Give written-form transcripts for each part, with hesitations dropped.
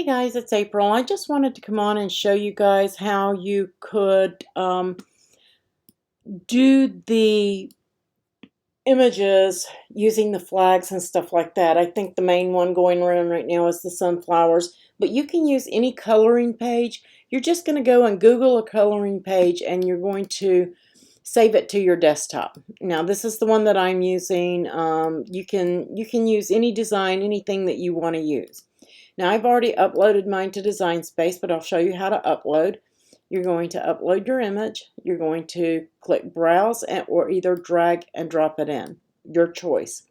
guys, it's April. I just wanted to come on and show you guys how you could do the images using the flags and stuff like that. I think the main one going around right now is the sunflowers, but you can use any coloring page. You're just going to go and Google a coloring page and you're going to save it to your desktop. Now this is the one that I'm using. You can use any design, anything that you want to use. Now I've already uploaded mine to Design Space, but I'll show you how to upload. You're going to upload your image. You're going to click Browse or either drag and drop it in, your choice.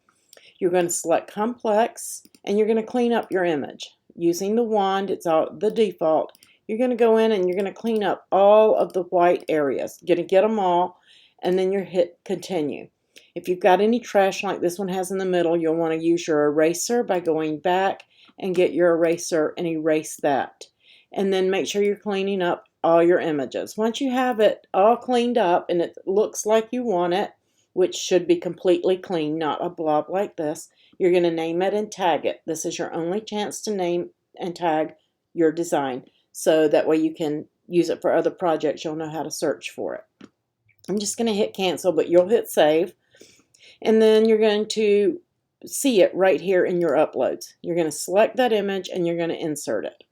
You're going to select Complex and you're going to clean up your image. Using the wand, it's the default. You're going to go in and you're going to clean up all of the white areas. You're going to get them all and then you hit Continue. If you've got any trash like this one has in the middle, you'll want to use your eraser by going back and get your eraser and erase that. And then make sure you're cleaning up all your images. Once you have it all cleaned up and it looks like you want it, which should be completely clean, not a blob like this, you're going to name it and tag it. This is your only chance to name and tag your design, so that way you can use it for other projects. You'll know how to search for it. I'm just going to hit cancel, but you'll hit save. And then you're going to see it right here in your uploads. You're going to select that image and you're going to insert it.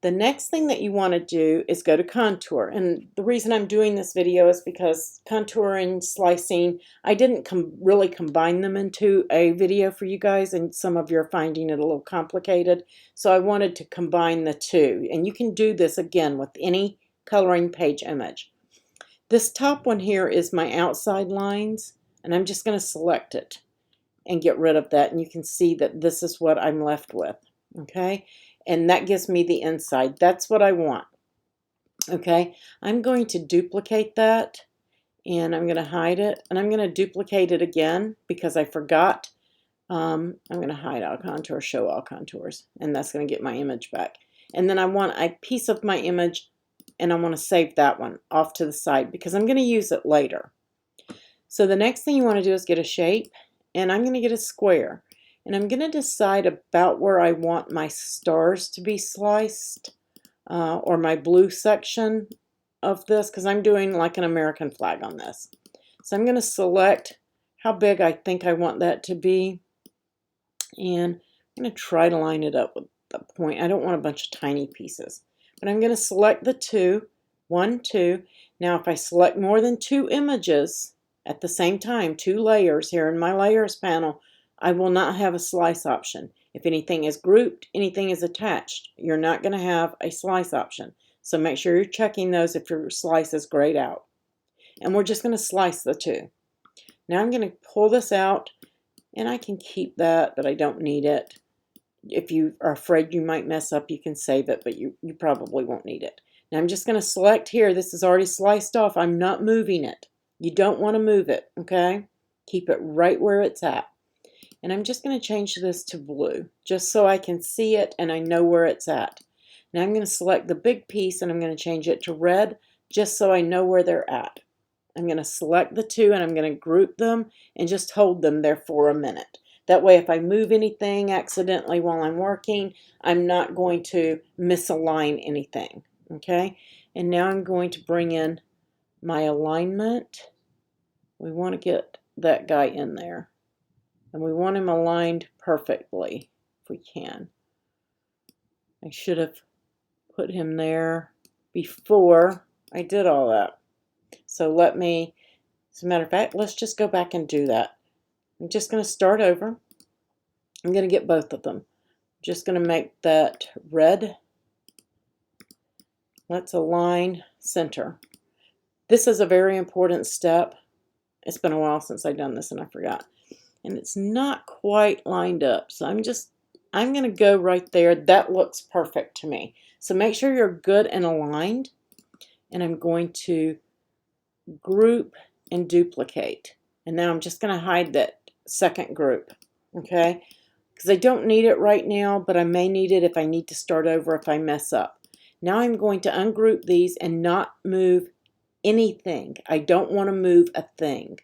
The next thing that you want to do is go to contour. And the reason I'm doing this video is because contour and slicing, I didn't really combine them into a video for you guys, and some of you are finding it a little complicated. So I wanted to combine the two. And you can do this again with any coloring page image. This top one here is my outside lines, and I'm just going to select it and get rid of that, and you can see that this is what I'm left with. Okay, and that gives me the inside. That's what I want. Okay, I'm going to duplicate that and I'm going to hide it, and I'm going to duplicate it again because I forgot. I'm going to hide all contours, show all contours, and that's going to get my image back. And then I want a piece of my image and I want to save that one off to the side because I'm going to use it later. So the next thing you want to do is get a shape, and I'm going to get a square. And I'm going to decide about where I want my stars to be sliced, or my blue section of this, because I'm doing like an American flag on this. So I'm going to select how big I think I want that to be. And I'm going to try to line it up with the point. I don't want a bunch of tiny pieces. But I'm going to select the two, 1, 2. Now if I select more than 2 images at the same time, 2 layers here in my layers panel, I will not have a slice option. If anything is grouped, anything is attached, you're not going to have a slice option. So make sure you're checking those if your slice is grayed out. And we're just going to slice the 2. Now I'm going to pull this out, and I can keep that, but I don't need it. If you are afraid you might mess up, you can save it, but you probably won't need it. Now I'm just going to select here. This is already sliced off. I'm not moving it. You don't want to move it, okay? Keep it right where it's at. And I'm just going to change this to blue, just so I can see it and I know where it's at. Now I'm going to select the big piece and I'm going to change it to red, just so I know where they're at. I'm going to select the 2 and I'm going to group them and just hold them there for a minute. That way if I move anything accidentally while I'm working, I'm not going to misalign anything. Okay? And now I'm going to bring in my alignment. We want to get that guy in there. And we want him aligned perfectly if we can. I should have put him there before I did all that. So as a matter of fact, let's just go back and do that. I'm just going to start over. I'm going to get both of them. I'm just going to make that red. Let's align center. This is a very important step. It's been a while since I've done this and I forgot. And it's not quite lined up. So I'm going to go right there. That looks perfect to me. So make sure you're good and aligned. And I'm going to group and duplicate. And now I'm just going to hide that second group. Okay? Because I don't need it right now, but I may need it if I need to start over if I mess up. Now I'm going to ungroup these and not move anything. I don't want to move a thing.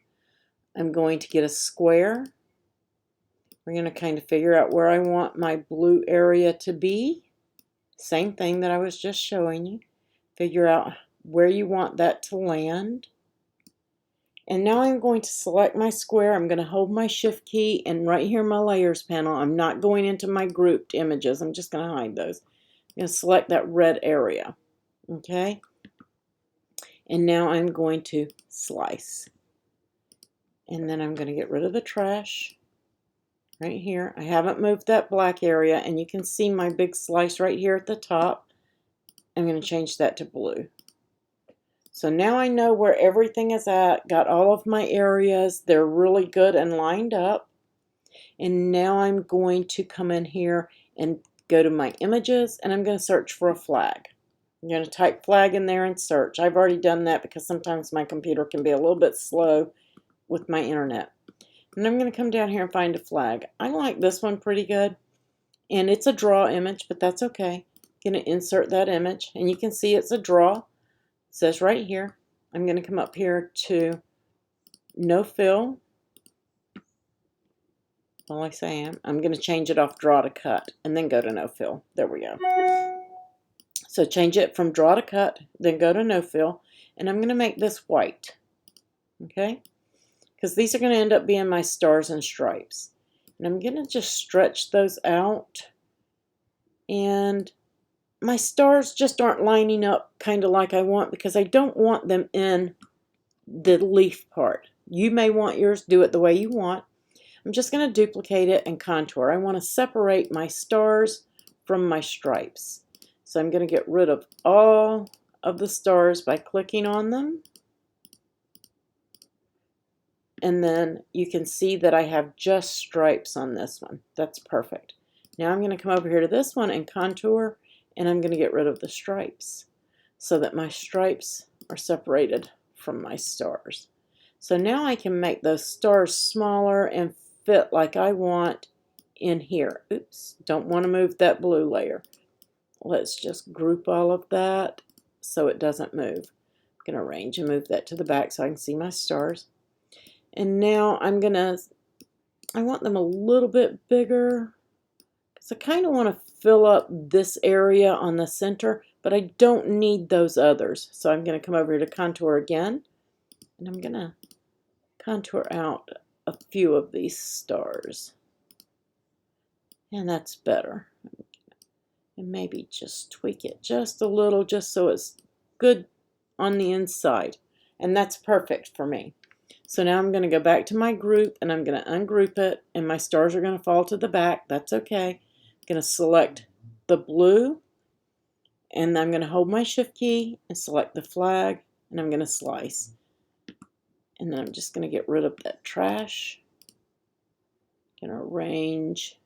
I'm going to get a square. We're going to kind of figure out where I want my blue area to be. Same thing that I was just showing you. Figure out where you want that to land. And now I'm going to select my square. I'm going to hold my shift key, and right here in my layers panel, I'm not going into my grouped images. I'm just going to hide those. I'm going to select that red area. Okay? And now I'm going to slice. And then I'm going to get rid of the trash right here. I haven't moved that black area, and you can see my big slice right here at the top. I'm going to change that to blue. So now I know where everything is at, got all of my areas, they're really good and lined up. And now I'm going to come in here and go to my images, and I'm going to search for a flag. I'm going to type flag in there and search. I've already done that because sometimes my computer can be a little bit slow with my internet. And I'm going to come down here and find a flag. I like this one pretty good, and it's a draw image, but that's okay. I'm going to insert that image, and you can see it's a draw. It says right here. I'm going to come up here to no fill. Well, like I am. I'm going to change it off draw to cut and then go to no fill. There we go. So change it from draw to cut, then go to no fill, and I'm going to make this white. Okay? Because these are going to end up being my stars and stripes. And I'm going to just stretch those out. And my stars just aren't lining up kind of like I want, because I don't want them in the leaf part. You may want yours, do it the way you want. I'm just going to duplicate it and contour. I want to separate my stars from my stripes. So I'm going to get rid of all of the stars by clicking on them. And then you can see that I have just stripes on this one. That's perfect. Now I'm going to come over here to this one and contour, and I'm going to get rid of the stripes so that my stripes are separated from my stars. So now I can make those stars smaller and fit like I want in here. Oops, don't want to move that blue layer. Let's just group all of that so it doesn't move. I'm going to arrange and move that to the back so I can see my stars. And now I want them a little bit bigger, because I kind of want to fill up this area on the center, but I don't need those others. So I'm going to come over here to contour again, and I'm going to contour out a few of these stars. And that's better. And maybe just tweak it just a little, just so it's good on the inside. And that's perfect for me. So now I'm going to go back to my group, and I'm going to ungroup it, and my stars are going to fall to the back. That's okay. I'm going to select the blue, and I'm going to hold my shift key and select the flag, and I'm going to slice. And then I'm just going to get rid of that trash. I'm going to arrange,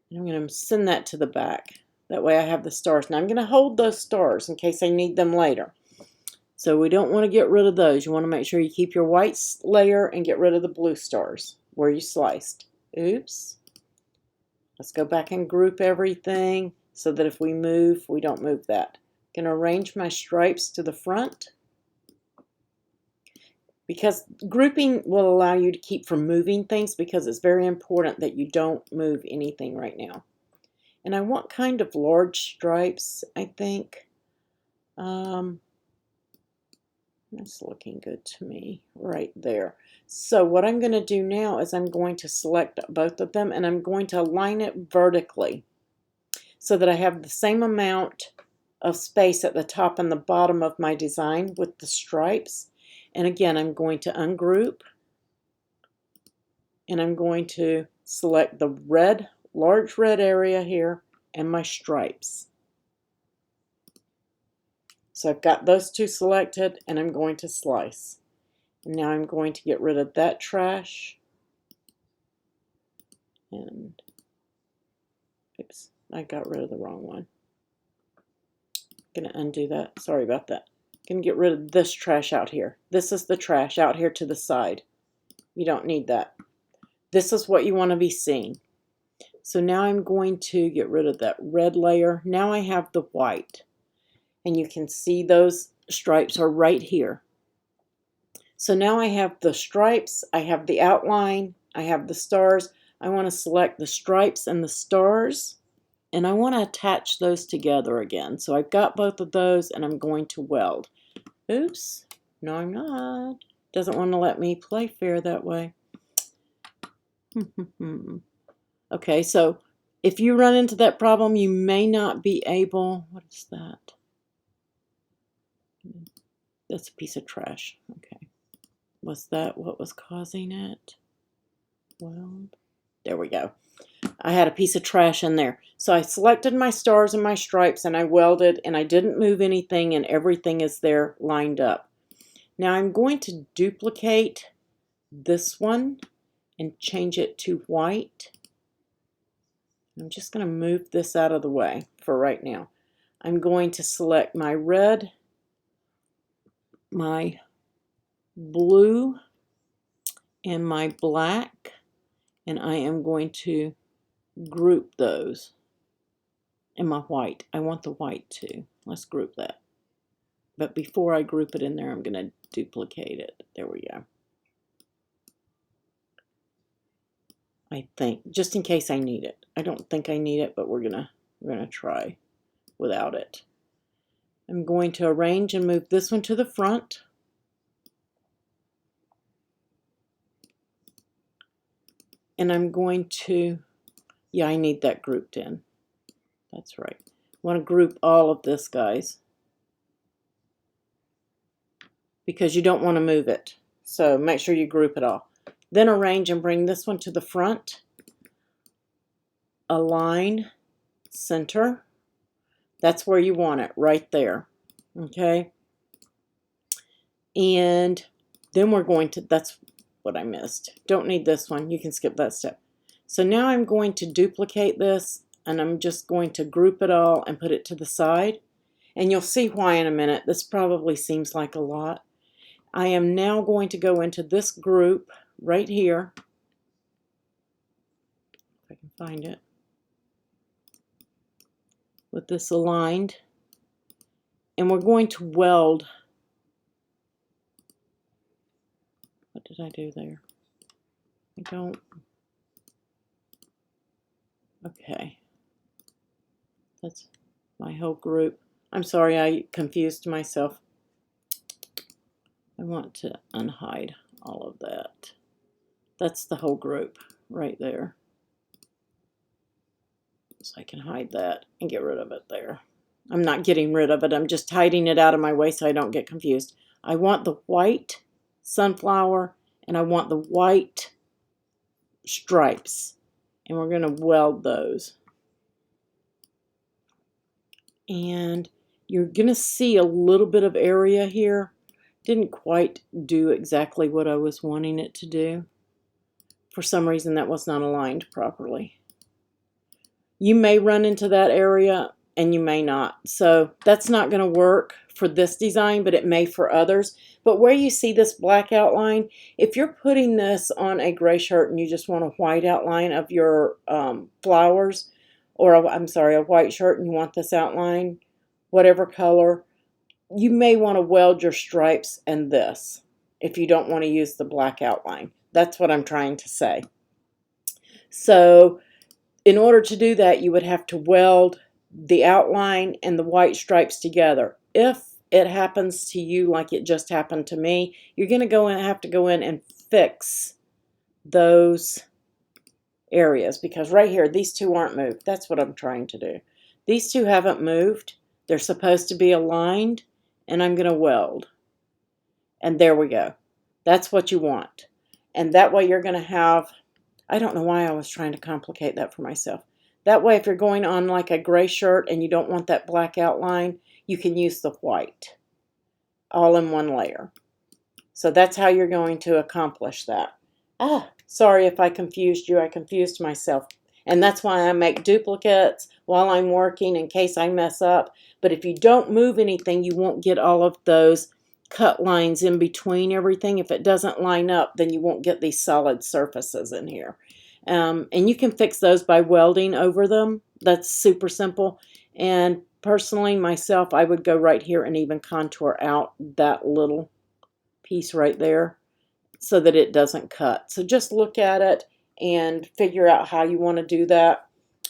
and I'm going to send that to the back. That way I have the stars. Now I'm going to hold those stars in case I need them later. So we don't want to get rid of those. You want to make sure you keep your white layer and get rid of the blue stars where you sliced. Oops. Let's go back and group everything so that if we move, we don't move that. I'm going to arrange my stripes to the front, because grouping will allow you to keep from moving things, because it's very important that you don't move anything right now. And I want kind of large stripes, I think. That's looking good to me right there. So what I'm going to do now is I'm going to select both of them, and I'm going to align it vertically so that I have the same amount of space at the top and the bottom of my design with the stripes. And again, I'm going to ungroup, and I'm going to select the red, large red area here and my stripes. So I've got those two selected, and I'm going to slice. And now I'm going to get rid of that trash. And oops, I got rid of the wrong one. I'm going to undo that. Sorry about that. I'm going to get rid of this trash out here. This is the trash out here to the side. You don't need that. This is what you want to be seeing. So now I'm going to get rid of that red layer. Now I have the white. And you can see those stripes are right here. So now I have the stripes, I have the outline, I have the stars. I want to select the stripes and the stars. and I want to attach those together again. So I've got both of those and I'm going to weld. Oops, no I'm not. Doesn't want to let me play fair that way. Okay, so if you run into that problem, you may not be able, what is that? That's a piece of trash. Okay. Was that what was causing it? Weld. There we go. I had a piece of trash in there. So I selected my stars and my stripes and I welded and I didn't move anything and everything is there lined up. Now I'm going to duplicate this one and change it to white. I'm just going to move this out of the way for right now. I'm going to select my red, my blue, and my black, and I am going to group those. And my white. I want the white too. Let's group that. But before I group it in there, I'm going to duplicate it. There we go. I think, just in case I need it. I don't think I need it, but we're gonna try without it. I'm going to arrange and move this one to the front. And I'm going to, yeah, I need that grouped in. That's right. I want to group all of this, guys, because you don't want to move it. So make sure you group it all. Then arrange and bring this one to the front. Align, center. That's where you want it, right there. Okay. And then we're going to, that's what I missed. Don't need this one. You can skip that step. So now I'm going to duplicate this and I'm just going to group it all and put it to the side. And you'll see why in a minute. This probably seems like a lot. I am now going to go into this group right here. If I can find it. With this aligned. And we're going to weld. What did I do there? I don't. Okay. That's my whole group. I'm sorry, I confused myself. I want to unhide all of that. That's the whole group right there. So I can hide that and get rid of it there. I'm not getting rid of it. I'm just hiding it out of my way so I don't get confused. I want the white sunflower and I want the white stripes. And we're going to weld those. And you're going to see a little bit of area here. Didn't quite do exactly what I was wanting it to do. For some reason that was not aligned properly. You may run into that area and you may not. So that's not going to work for this design, but it may for others. But where you see this black outline, if you're putting this on a gray shirt and you just want a white outline of your flowers, or a white shirt and you want this outline, whatever color, you may want to weld your stripes and this if you don't want to use the black outline. That's what I'm trying to say. So in order to do that, you would have to weld the outline and the white stripes together. If it happens to you like it just happened to me, you're going to have to go in and fix those areas, because right here, these two aren't moved. That's what I'm trying to do. These two haven't moved. They're supposed to be aligned, and I'm going to weld. And there we go. That's what you want. And that way you're going to have, I don't know why I was trying to complicate that for myself. That way if you're going on like a gray shirt and you don't want that black outline, you can use the white all in one layer. So that's how you're going to accomplish that. Sorry if I confused you. I confused myself. And that's why I make duplicates while I'm working in case I mess up. But if you don't move anything, you won't get all of those cut lines in between everything. If it doesn't line up, then you won't get these solid surfaces in here. And you can fix those by welding over them. That's super simple. And personally, myself, I would go right here and even contour out that little piece right there so that it doesn't cut. So just look at it and figure out how you want to do that.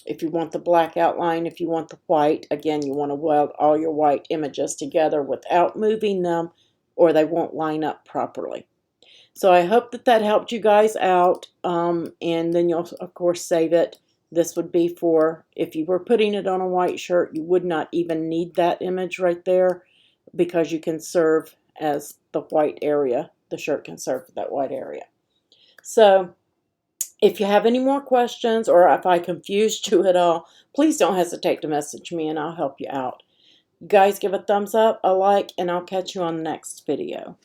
If you want the black outline, if you want the white, again, you want to weld all your white images together without moving them, or they won't line up properly. So I hope that that helped you guys out, and then you'll, of course, save it. This would be for, if you were putting it on a white shirt, you would not even need that image right there, because you can serve as the white area. The shirt can serve for that white area. So if you have any more questions, or if I confused you at all, please don't hesitate to message me and I'll help you out. You guys give a thumbs up, a like, and I'll catch you on the next video.